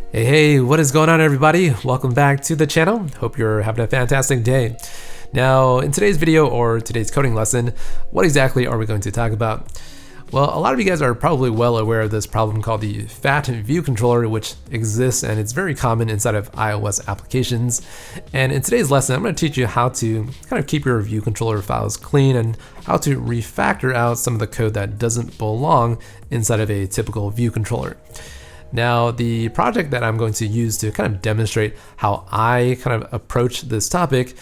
Hey, what is going on, everybody? Welcome back to the channel. Hope you're having a fantastic day. Now, in today's video or today's coding lesson, what exactly are we going to talk about? Well, a lot of you guys are probably well aware of this problem called the fat view controller, which exists and it's very common inside of iOS applications. And in today's lesson, I'm going to teach you how to kind of keep your view controller files clean and how to refactor out some of the code that doesn't belong inside of a typical view controller. Now, the project that I'm going to use to kind of demonstrate how I kind of approach this topic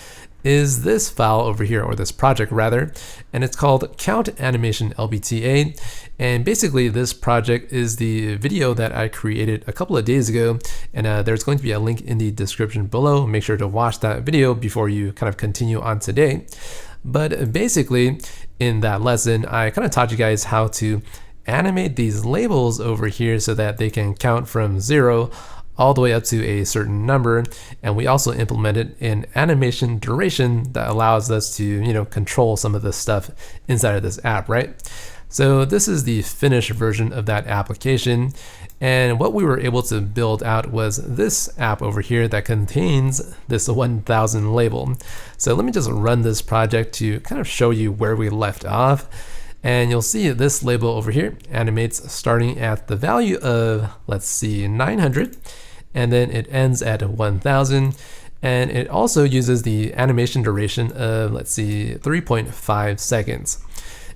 is this file over here, or this project rather, and it's called Count Animation LBTA. And basically this project is the video that I created a couple of days ago, and there's going to be a link in the description below. Make sure to watch that video before you kind of continue on today. But basically in that lesson, I kind of taught you guys how to animate these labels over here so that they can count from 0 all the way up to a certain number. And we also implemented an animation duration that allows us to, control some of the stuff inside of this app, right? So this is the finished version of that application. And what we were able to build out was this app over here that contains this 1000 label. So let me just run this project to kind of show you where we left off. And you'll see this label over here animates starting at the value of, let's see, 900, and then it ends at 1000. And it also uses the animation duration of, let's see, 3.5 seconds.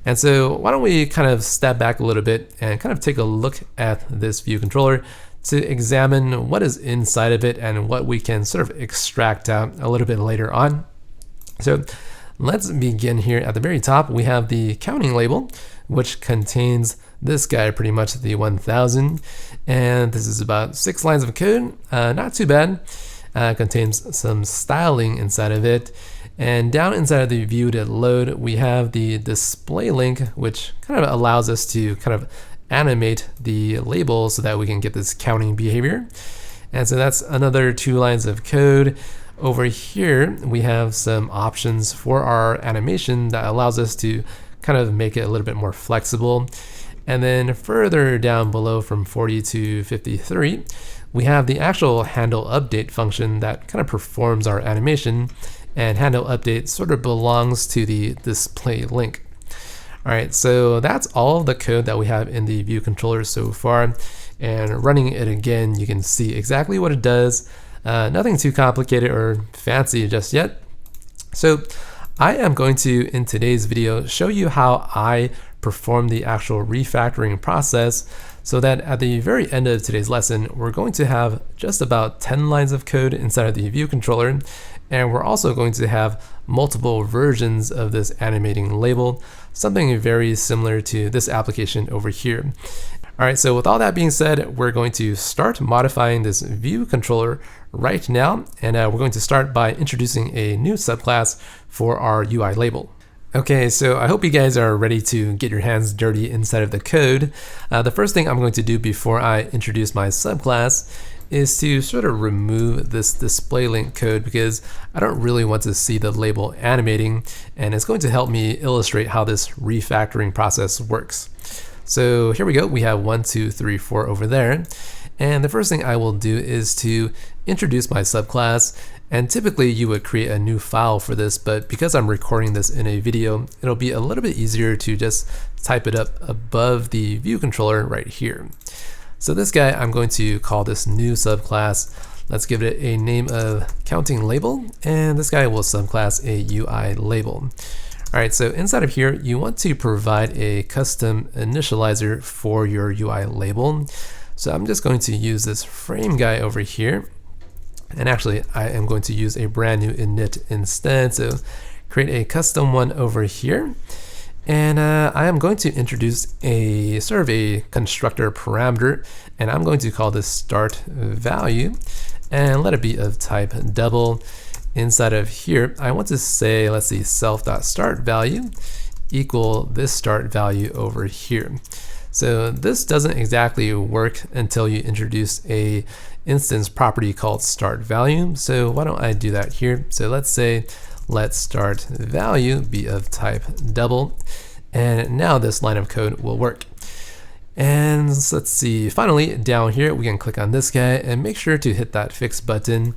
And so why don't we kind of step back a little bit and kind of take a look at this view controller to examine what is inside of it and what we can sort of extract out a little bit later on. So let's begin here at the very top. We have the counting label, which contains this guy, pretty much the 1000. And this is about 6 lines of code, not too bad. Contains some styling inside of it. And down inside of the view to load, we have the display link, which kind of allows us to kind of animate the label so that we can get this counting behavior. And so that's another 2 lines of code. Over here, we have some options for our animation that allows us to kind of make it a little bit more flexible. And then further down below from 40 to 53, we have the actual handle update function that kind of performs our animation, and handle update sort of belongs to the display link. All right, so that's all of the code that we have in the view controller so far. And running it again, you can see exactly what it does. Nothing too complicated or fancy just yet. So I am going to, in today's video, show you how I perform the actual refactoring process, so that at the very end of today's lesson, we're going to have just about 10 lines of code inside of the view controller. And we're also going to have multiple versions of this animating label, something very similar to this application over here. All right, so with all that being said, we're going to start modifying this view controller right now. And we're going to start by introducing a new subclass for our UI label. Okay, so I hope you guys are ready to get your hands dirty inside of the code. The first thing I'm going to do before I introduce my subclass is to sort of remove this display link code, because I don't really want to see the label animating, and it's going to help me illustrate how this refactoring process works. So here we go. We have 1, 2, 3, 4 over there. And the first thing I will do is to introduce my subclass. And typically you would create a new file for this, but because I'm recording this in a video, it'll be a little bit easier to just type it up above the view controller right here. So this guy, I'm going to call this new subclass. Let's give it a name of counting label. And this guy will subclass a UI label. All right, so inside of here, you want to provide a custom initializer for your UI label. So I'm just going to use this frame guy over here. And actually, I am going to use a brand new init instead. So create a custom one over here. And I am going to introduce a sort of a constructor parameter. And I'm going to call this start value and let it be of type double. Inside of here, I want to say, let's see, self.startValue equal this start value over here. So this doesn't exactly work until you introduce a instance property called start value. So why don't I do that here? So let's say let start value be of type double. And now this line of code will work. And let's see, finally down here we can click on this guy and make sure to hit that fix button.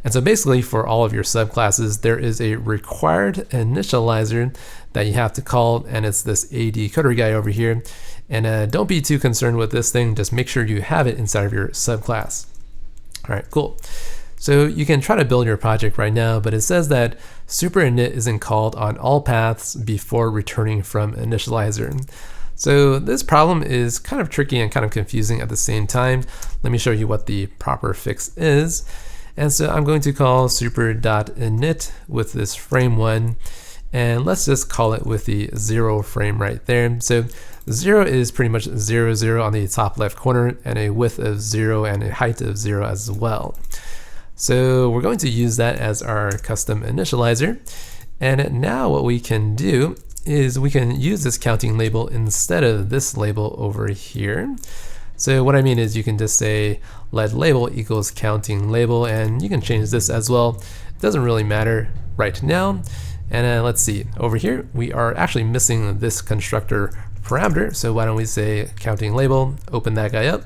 And so basically for all of your subclasses there is a required initializer that you have to call, and it's this AD coder guy over here. And don't be too concerned with this thing, just make sure you have it inside of your subclass. All right, cool. So you can try to build your project right now, but it says that superinit isn't called on all paths before returning from initializer. So this problem is kind of tricky and kind of confusing at the same time. Let me show you what the proper fix is. And so I'm going to call super.init with this frame1, and let's just call it with the 0 frame right there. So 0 is pretty much 0, 0 on the top left corner, and a width of 0 and a height of 0 as well. So we're going to use that as our custom initializer. And now what we can do is we can use this counting label instead of this label over here. So what I mean is you can just say let label equals counting label, and you can change this as well. It doesn't really matter right now. And let's see, over here we are actually missing this constructor parameter. So why don't we say counting label, open that guy up,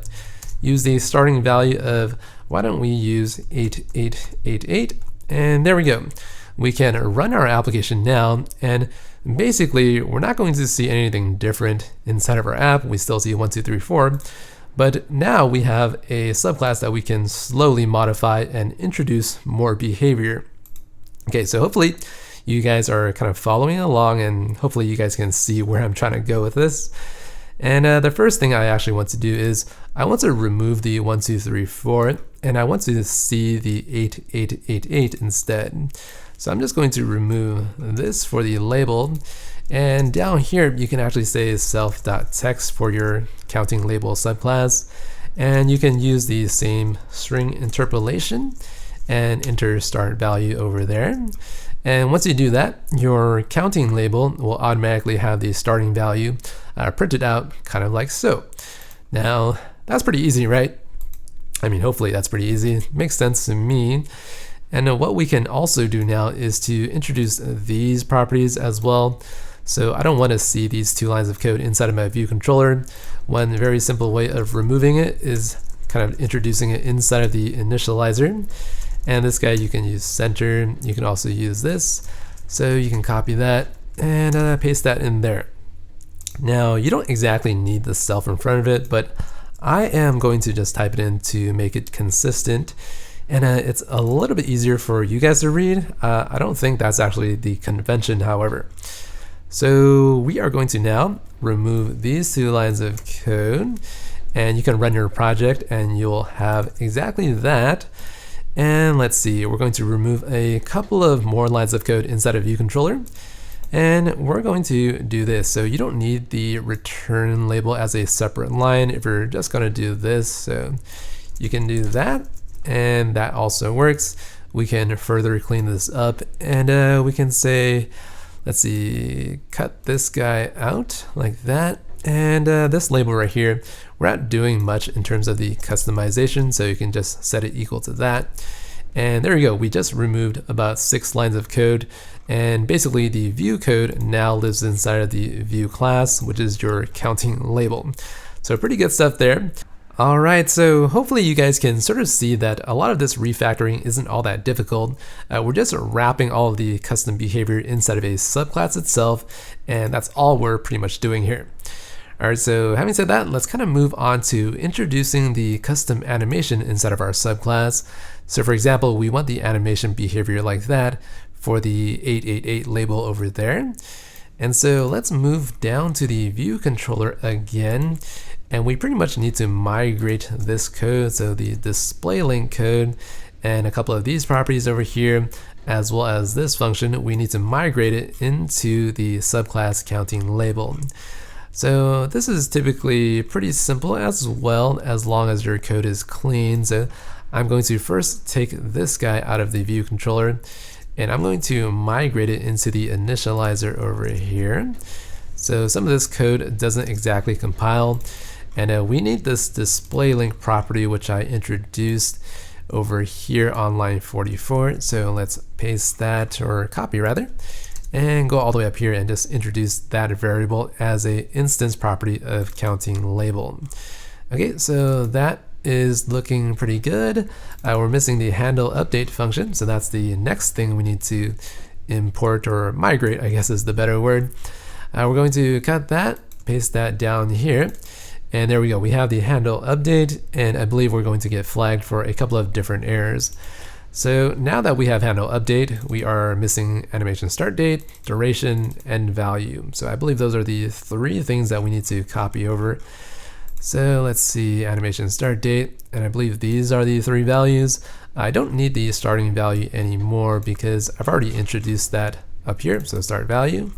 use the starting value of, why don't we use 8888, and there we go. We can run our application now, and basically we're not going to see anything different inside of our app. We still see 1, 2, 3, 4, but now we have a subclass that we can slowly modify and introduce more behavior. Okay, so hopefully you guys are kind of following along, and hopefully you guys can see where I'm trying to go with this. And the first thing I actually want to do is I want to remove the 1, 2, 3, 4, and I want to see the 8888 instead. So I'm just going to remove this for the label, and down here you can actually say self.text for your counting label subclass, and you can use the same string interpolation and enter start value over there. And once you do that, your counting label will automatically have the starting value printed out kind of like so. Now that's pretty easy, right? I mean, hopefully that's pretty easy. Makes sense to me. And what we can also do now is to introduce these properties as well. So I don't want to see these 2 lines of code inside of my view controller. One very simple way of removing it is kind of introducing it inside of the initializer. And this guy you can use center. You can also use this. So you can copy that and paste that in there. Now you don't exactly need the self in front of it, but I am going to just type it in to make it consistent. And it's a little bit easier for you guys to read. I don't think that's actually the convention, however. So we are going to now remove these 2 lines of code, and you can run your project and you'll have exactly that. And let's see, we're going to remove a couple of more lines of code inside of view controller, and we're going to do this. So you don't need the return label as a separate line if you're just going to do this. So you can do that, and that also works. We can further clean this up, and we can say, let's see, cut this guy out like that. And this label right here, we're not doing much in terms of the customization, so you can just set it equal to that. And there you go, we just removed about 6 lines of code, and basically the view code now lives inside of the view class, which is your counting label. So pretty good stuff there. All right, so hopefully you guys can sort of see that a lot of this refactoring isn't all that difficult. We're just wrapping all of the custom behavior inside of a subclass itself, and that's all we're pretty much doing here. All right, so having said that, let's kind of move on to introducing the custom animation inside of our subclass. So for example, we want the animation behavior like that for the 888 label over there. And so let's move down to the view controller again, and we pretty much need to migrate this code, so the display link code and a couple of these properties over here, as well as this function, we need to migrate it into the subclass counting label. So this is typically pretty simple as well, as long as your code is clean. So I'm going to first take this guy out of the view controller, and I'm going to migrate it into the initializer over here. So some of this code doesn't exactly compile, and we need this display link property, which I introduced over here on line 44. So let's paste that, or copy rather, and go all the way up here and just introduce that variable as a instance property of counting label. Okay, so that is looking pretty good. We're missing the handle update function, so that's the next thing we need to import or migrate, I guess is the better word. We're going to cut that, paste that down here, and there we go. We have the handle update, and I believe we're going to get flagged for a couple of different errors. So now that we have handle update, we are missing animation start date, duration, and value. So I believe those are the three things that we need to copy over. So let's see, animation start date, and I believe these are the three values. I don't need the starting value anymore because I've already introduced that up here, so start value.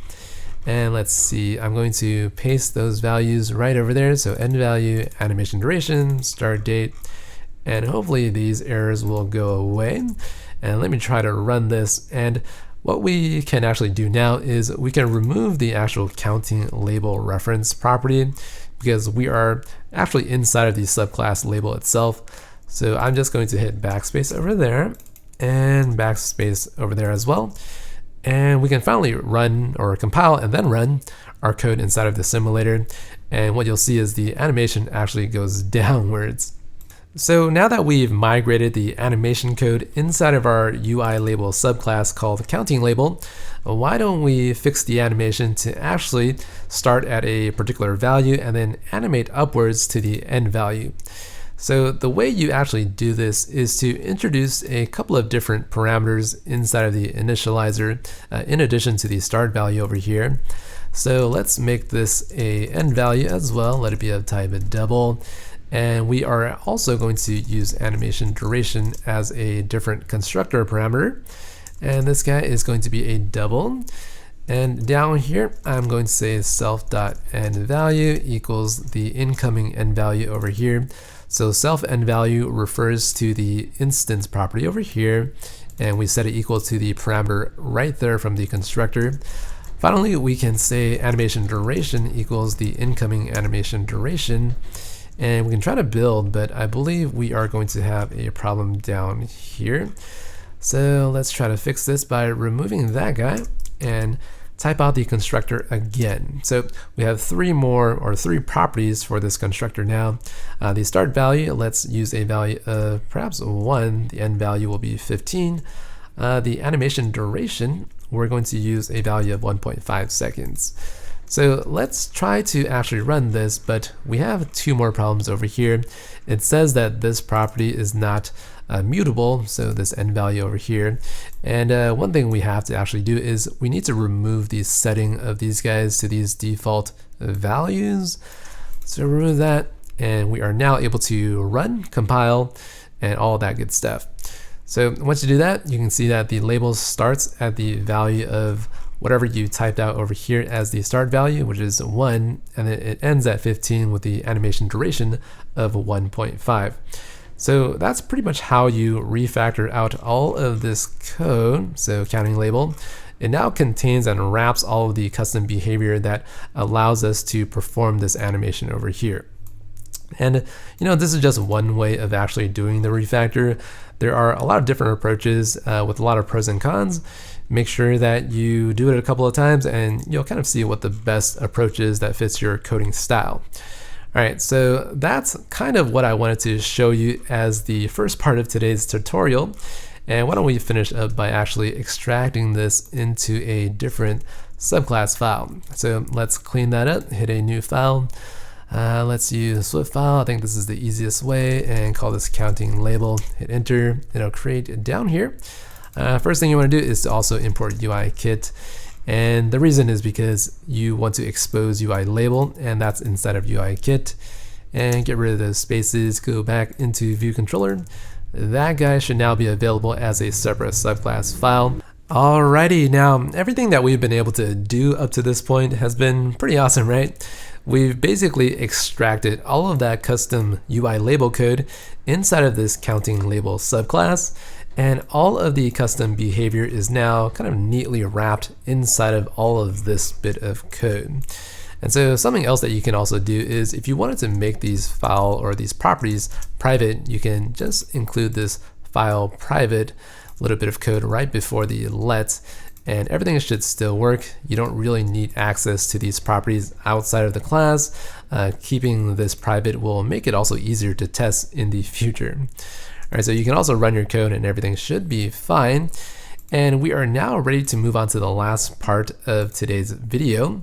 And let's see, I'm going to paste those values right over there. So end value, animation duration, start date, and hopefully these errors will go away. And let me try to run this. And what we can actually do now is we can remove the actual counting label reference property because we are actually inside of the subclass label itself. So I'm just going to hit backspace over there and backspace over there as well. And we can finally run or compile and then run our code inside of the simulator. And what you'll see is the animation actually goes downwards. So now that we've migrated the animation code inside of our UI label subclass called counting label, why don't we fix the animation to actually start at a particular value and then animate upwards to the end value. So the way you actually do this is to introduce a couple of different parameters inside of the initializer in addition to the start value over here. So let's make this a end value as well. Let it be of type double. And we are also going to use animation duration as a different constructor parameter. And this guy is going to be a double. And down here, I'm going to say self.endValue equals the incoming end value over here. So self end value refers to the instance property over here, and we set it equal to the parameter right there from the constructor. Finally, we can say animation duration equals the incoming animation duration, and we can try to build, but I believe we are going to have a problem down here. So let's try to fix this by removing that guy and type out the constructor again. So we have three properties for this constructor now. The start value, let's use a value of perhaps 1. The end value will be 15. The animation duration, we're going to use a value of 1.5 seconds. So let's try to actually run this, but we have two more problems over here. It says that this property is not mutable, so this end value over here. And one thing we have to actually do is we need to remove the setting of these guys to these default values. So remove that, and we are now able to run, compile, and all that good stuff. So once you do that, you can see that the label starts at the value of whatever you typed out over here as the start value, which is 1, and then it ends at 15 with the animation duration of 1.5. So that's pretty much how you refactor out all of this code. So counting label, it now contains and wraps all of the custom behavior that allows us to perform this animation over here. And this is just one way of actually doing the refactor. There are a lot of different approaches with a lot of pros and cons. Make sure that you do it a couple of times and you'll kind of see what the best approach is that fits your coding style. All right, so that's kind of what I wanted to show you as the first part of today's tutorial. And why don't we finish up by actually extracting this into a different subclass file. So let's clean that up, hit a new file. Let's use Swift file. I think this is the easiest way, and call this counting label. Hit enter. It'll create down here. First thing you want to do is to also import UIKit. And the reason is because you want to expose UI label, and that's inside of UIKit. And get rid of those spaces, go back into view controller. That guy should now be available as a separate subclass file. Alrighty, now everything that we've been able to do up to this point has been pretty awesome, right? We've basically extracted all of that custom UI label code inside of this counting label subclass, and all of the custom behavior is now kind of neatly wrapped inside of all of this bit of code. And so something else that you can also do is if you wanted to make these file or these properties private, you can just include this file private little bit of code right before the let, and everything should still work. You don't really need access to these properties outside of the class. Keeping this private will make it also easier to test in the future. All right, so you can also run your code and everything should be fine. And we are now ready to move on to the last part of today's video.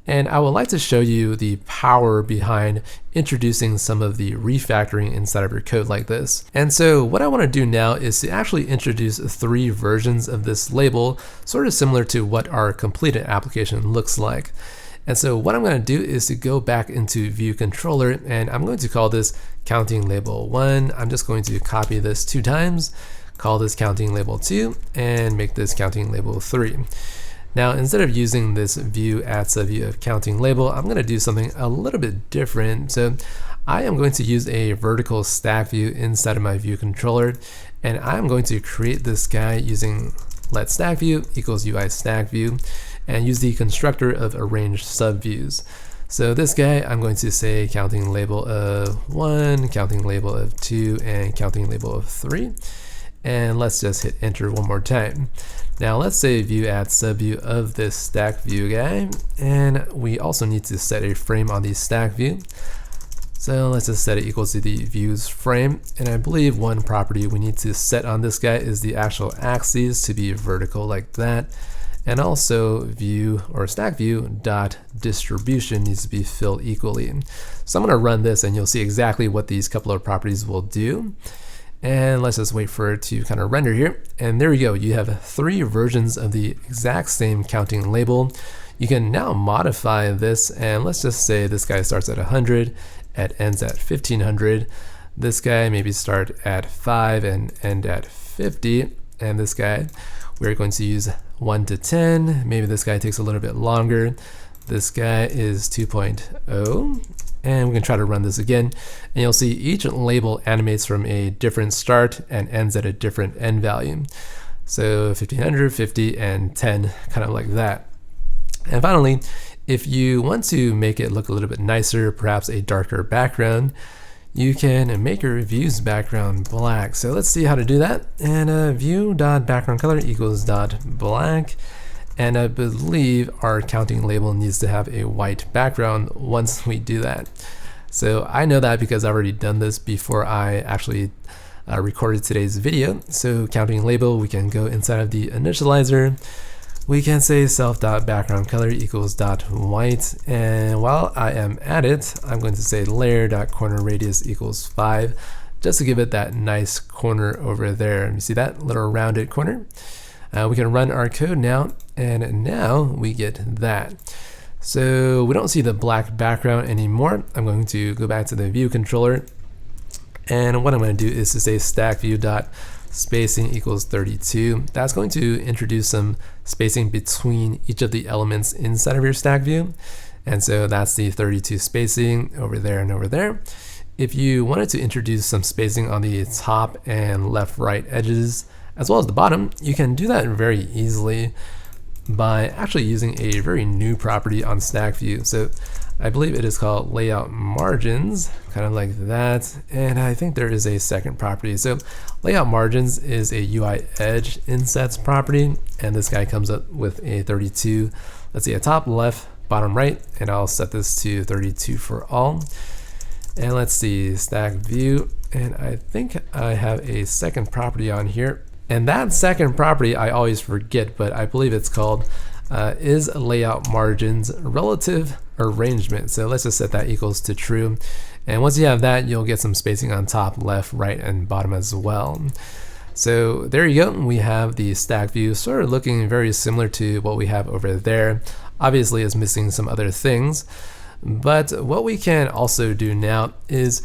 And I would like to show you the power behind introducing some of the refactoring inside of your code like this. And so what I want to do now is to actually introduce 3 versions of this label, sort of similar to what our completed application looks like. And so what I'm going to do is to go back into View Controller, and I'm going to call this counting label 1. I'm just going to copy this 2 times, call this counting label 2, and make this counting label 3. Now, instead of using this view add subview of counting label, I'm going to do something a little bit different. So I am going to use a vertical stack view inside of my view controller, and I'm going to create this guy using let stack view equals UI stack view, and use the constructor of arrange subviews. So this guy, I'm going to say counting label of 1, counting label of 2, and counting label of 3. And let's just hit enter one more time. Now let's say view add subview of this stack view guy, and we also need to set a frame on the stack view. So let's just set it equals to the views frame, and I believe one property we need to set on this guy is the actual axes to be vertical like that, and also view or stack view dot distribution needs to be filled equally. So I'm going to run this and you'll see exactly what these couple of properties will do. And let's just wait for it to kind of render here. And there we go. You have 3 versions of the exact same counting label. You can now modify this, and let's just say this guy starts at 100 and ends at 1500. This guy maybe start at 5 and end at 50. And this guy, we're going to use 1 to 10. Maybe this guy takes a little bit longer. This guy is 2.0. And we can try to run this again, and you'll see each label animates from a different start and ends at a different end value. So 1500, 50, and 10, kind of like that. And finally, if you want to make it look a little bit nicer, perhaps a darker background, you can make your view's background black. So let's see how to do that. And view.background color equals .black. And I believe our counting label needs to have a white background once we do that. So I know that because I've already done this before I actually recorded today's video. So counting label, we can go inside of the initializer. We can say self.background color equals .white. And while I am at it, I'm going to say layer.corner radius equals 5, just to give it that nice corner over there. You see that little rounded corner? We can run our code now, and now we get that. So we don't see the black background anymore. I'm going to go back to the view controller, and what I'm going to do is to say stack view dot spacing equals 32. That's going to introduce some spacing between each of the elements inside of your stack view, and so that's the 32 spacing over there and over there. If you wanted to introduce some spacing on the top and left right edges, as well as the bottom, you can do that very easily by actually using a very new property on stack view. So I believe it is called layout margins, kind of like that. And I think there is a second property. So layout margins is a UI edge insets property, and this guy comes up with a 32. Let's see, a top left, bottom right, and I'll set this to 32 for all. And let's see, stack view, and I think I have a second property on here. And that second property I always forget, but I believe it's called is layout margins relative arrangement. So let's just set that equals to true. And once you have that, you'll get some spacing on top, left, right, and bottom as well. So there you go. We have the stack view sort of looking very similar to what we have over there. Obviously, it's missing some other things. But what we can also do now is,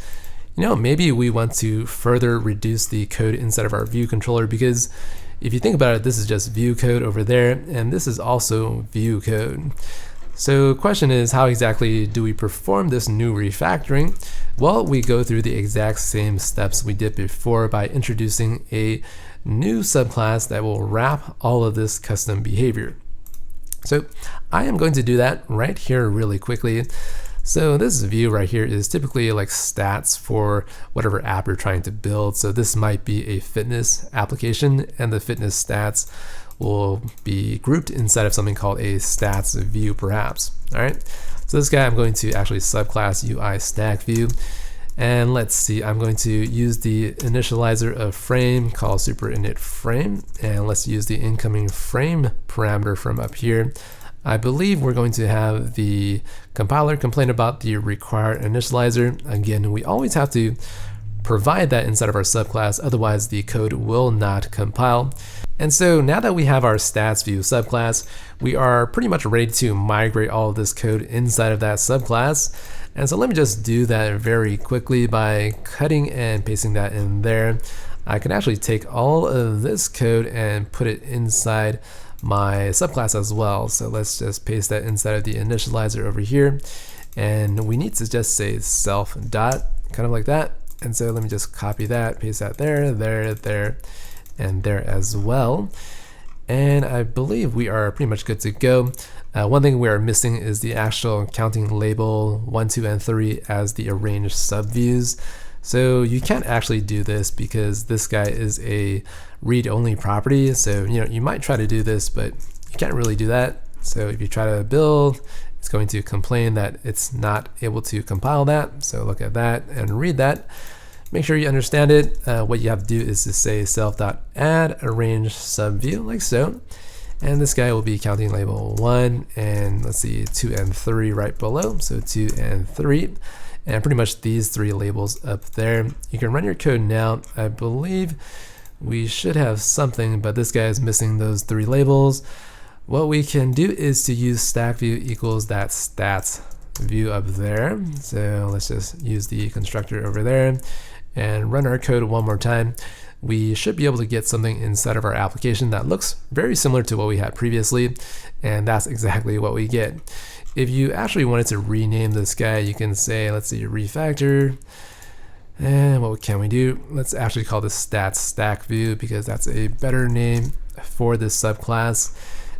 maybe we want to further reduce the code inside of our view controller, because if you think about it, this is just view code over there, and this is also view code. So the question is, how exactly do we perform this new refactoring? Well, we go through the exact same steps we did before by introducing a new subclass that will wrap all of this custom behavior. So I am going to do that right here really quickly. So this view right here is typically like stats for whatever app you're trying to build. So this might be a fitness application, and the fitness stats will be grouped inside of something called a stats view perhaps. All right, so this guy I'm going to actually subclass UI stack view. And let's see, I'm going to use the initializer of frame called superinit frame, and let's use the incoming frame parameter from up here. I believe we're going to have the compiler complain about the required initializer. Again, we always have to provide that inside of our subclass, otherwise the code will not compile. And so now that we have our stats view subclass, we are pretty much ready to migrate all of this code inside of that subclass. And so let me just do that very quickly by cutting and pasting that in there. I can actually take all of this code and put it inside my subclass as well. So let's just paste that inside of the initializer over here. And we need to just say self dot, kind of like that. And so let me just copy that, paste that there, there, and there as well. And I believe we are pretty much good to go. One thing we are missing is the actual counting label 1, 2, and 3 as the arranged subviews. So you can't actually do this because this guy is a read-only property. So you might try to do this, but you can't really do that. So if you try to build, it's going to complain that it's not able to compile that. So look at that and read that. Make sure you understand it. What you have to do is to say self.add arrange subview like so. And this guy will be counting label 1 and let's see 2 and 3 right below. So 2 and 3 and pretty much these 3 labels up there. You can run your code now. I believe we should have something, but this guy is missing those 3 labels. What we can do is to use stack view equals that stats view up there. So let's just use the constructor over there and run our code one more time. We should be able to get something inside of our application that looks very similar to what we had previously, and that's exactly what we get. If you actually wanted to rename this guy, you can say, let's see, refactor, and what can we do? Let's actually call this stats stack view because that's a better name for this subclass.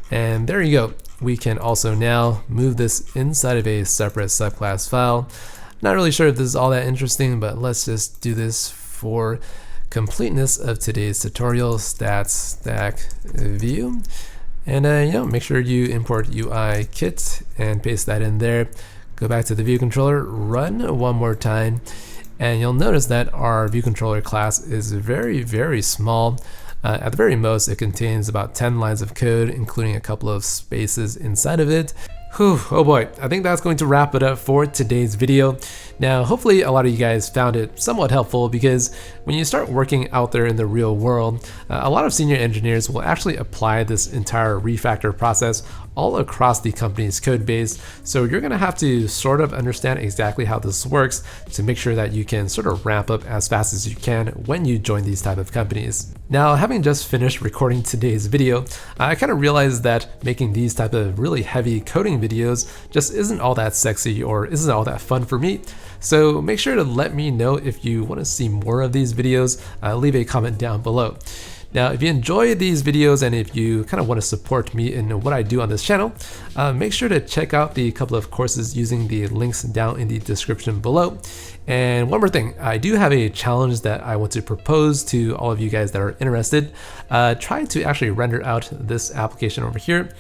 And there you go. We can also now move this inside of a separate subclass file. Not really sure if this is all that interesting, but let's just do this for completeness of today's tutorial. Stats stack view, and make sure you import UI kit and paste that in there. Go back to the view controller, run one more time, and you'll notice that our view controller class is very, very small. At the very most, it contains about 10 lines of code, including a couple of spaces inside of it. Whew, oh boy, I think that's going to wrap it up for today's video. Now, hopefully a lot of you guys found it somewhat helpful because when you start working out there in the real world, a lot of senior engineers will actually apply this entire refactor process all across the company's code base. So you're gonna have to sort of understand exactly how this works to make sure that you can sort of ramp up as fast as you can when you join these type of companies. Now, having just finished recording today's video, I kind of realized that making these type of really heavy coding videos just isn't all that sexy or isn't all that fun for me. So make sure to let me know if you want to see more of these videos. Leave a comment down below. Now, if you enjoy these videos and if you kind of want to support me in what I do on this channel, make sure to check out the couple of courses using the links down in the description below. And one more thing, I do have a challenge that I want to propose to all of you guys that are interested. Try to actually render out this application over here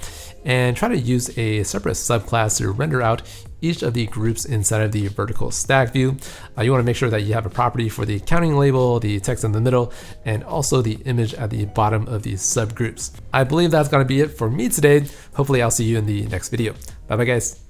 and try to use a separate subclass to render out each of the groups inside of the vertical stack view. You want to make sure that you have a property for the counting label, the text in the middle, and also the image at the bottom of these subgroups. I believe that's going to be it for me today. Hopefully I'll see you in the next video. Bye bye guys.